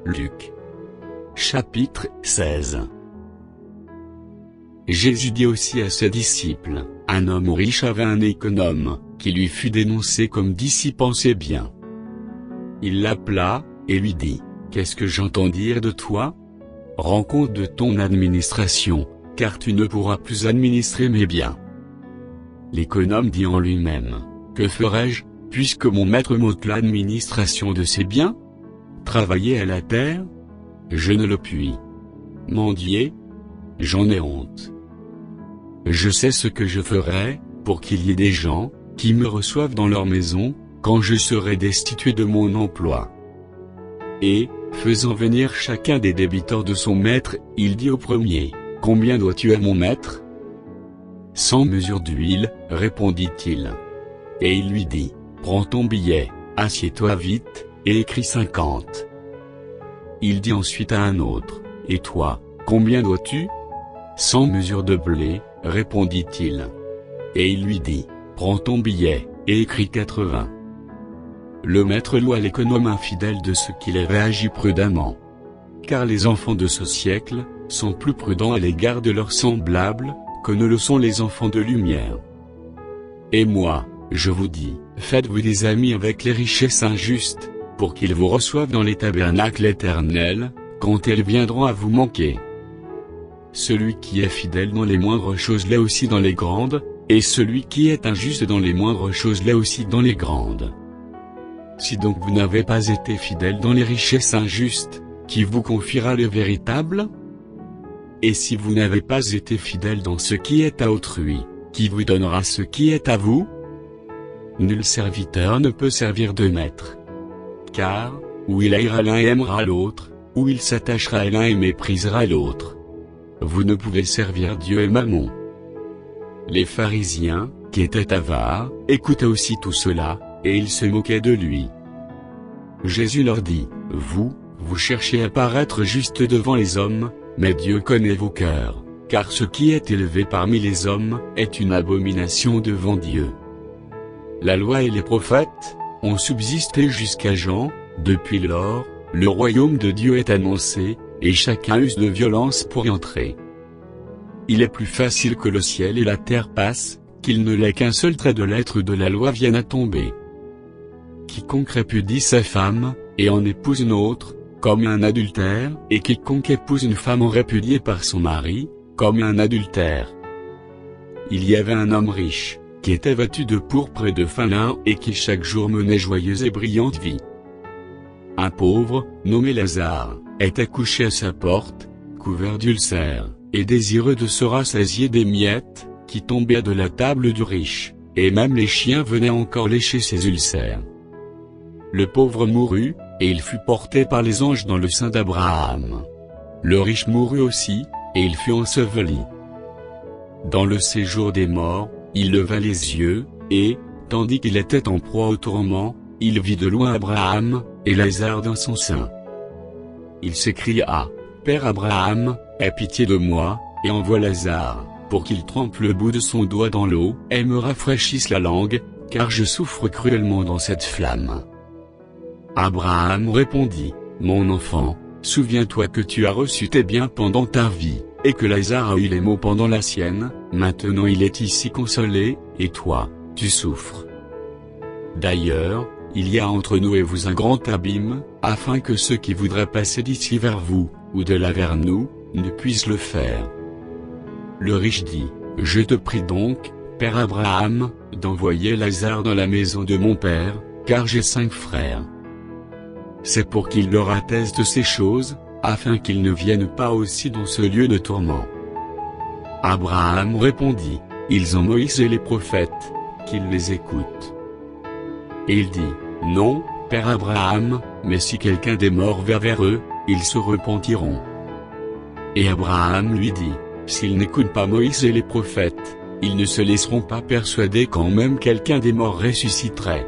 Luc. Chapitre 16. Jésus dit aussi à ses disciples, un homme riche avait un économe, qui lui fut dénoncé comme dissipant bien. Il l'appela, et lui dit, qu'est-ce que j'entends dire de toi? Rends compte de ton administration, car tu ne pourras plus administrer mes biens. L'économe dit en lui-même, que ferai-je, puisque mon maître m'ôte l'administration de ses biens? Travailler à la terre? Je ne le puis. Mendier? J'en ai honte. Je sais ce que je ferai, pour qu'il y ait des gens, qui me reçoivent dans leur maison, quand je serai destitué de mon emploi. Et, faisant venir chacun des débiteurs de son maître, il dit au premier, combien dois-tu à mon maître? 100 mesures d'huile, répondit-il. Et il lui dit, prends ton billet, assieds-toi vite, et écris 50. Il dit ensuite à un autre, et toi, combien dois-tu? 100 mesures de blé, répondit-il. Et il lui dit, prends ton billet, et écris 80. Le maître loua l'économe infidèle de ce qu'il avait agi prudemment. Car les enfants de ce siècle, sont plus prudents à l'égard de leurs semblables, que ne le sont les enfants de lumière. Et moi, je vous dis, faites-vous des amis avec les richesses injustes, pour qu'ils vous reçoivent dans les tabernacles éternels, quand elles viendront à vous manquer. Celui qui est fidèle dans les moindres choses l'est aussi dans les grandes, et celui qui est injuste dans les moindres choses l'est aussi dans les grandes. Si donc vous n'avez pas été fidèle dans les richesses injustes, qui vous confiera le véritable? Et si vous n'avez pas été fidèle dans ce qui est à autrui, qui vous donnera ce qui est à vous? Nul serviteur ne peut servir deux maîtres. Car, ou il haïra l'un et aimera l'autre, ou il s'attachera à l'un et méprisera l'autre. Vous ne pouvez servir Dieu et Mammon. Les pharisiens, qui étaient avares, écoutaient aussi tout cela, et ils se moquaient de lui. Jésus leur dit, vous cherchez à paraître juste devant les hommes, mais Dieu connaît vos cœurs, car ce qui est élevé parmi les hommes, est une abomination devant Dieu. La loi et les prophètes, ont subsisté jusqu'à Jean. Depuis lors, le royaume de Dieu est annoncé, et chacun use de violence pour y entrer. Il est plus facile que le ciel et la terre passent, qu'il ne l'est qu'un seul trait de lettre de la loi vienne à tomber. Quiconque répudie sa femme, et en épouse une autre, comme un adultère, et quiconque épouse une femme en répudiée par son mari, comme un adultère. Il y avait un homme riche, qui était vêtu de pourpre et de fin lin et qui chaque jour menait joyeuse et brillante vie. Un pauvre, nommé Lazare, était couché à sa porte, couvert d'ulcères, et désireux de se rassasier des miettes, qui tombaient de la table du riche, et même les chiens venaient encore lécher ses ulcères. Le pauvre mourut, et il fut porté par les anges dans le sein d'Abraham. Le riche mourut aussi, et il fut enseveli. Dans le séjour des morts, il leva les yeux, et, tandis qu'il était en proie au tourment, il vit de loin Abraham, et Lazare dans son sein. Il s'écria, Père Abraham, aie pitié de moi, et envoie Lazare, pour qu'il trempe le bout de son doigt dans l'eau, et me rafraîchisse la langue, car je souffre cruellement dans cette flamme. Abraham répondit, Mon enfant, souviens-toi que tu as reçu tes biens pendant ta vie, et que Lazare a eu les maux pendant la sienne, maintenant il est ici consolé, et toi, tu souffres. D'ailleurs, il y a entre nous et vous un grand abîme, afin que ceux qui voudraient passer d'ici vers vous, ou de là vers nous, ne puissent le faire. Le riche dit, Je te prie donc, Père Abraham, d'envoyer Lazare dans la maison de mon père, car j'ai 5 frères. C'est pour qu'il leur atteste ces choses, afin qu'ils ne viennent pas aussi dans ce lieu de tourment. Abraham répondit, Ils ont Moïse et les prophètes, qu'ils les écoutent. Et il dit, Non, Père Abraham, mais si quelqu'un des morts va vers eux, ils se repentiront. Et Abraham lui dit, S'ils n'écoutent pas Moïse et les prophètes, ils ne se laisseront pas persuader quand même quelqu'un des morts ressusciterait.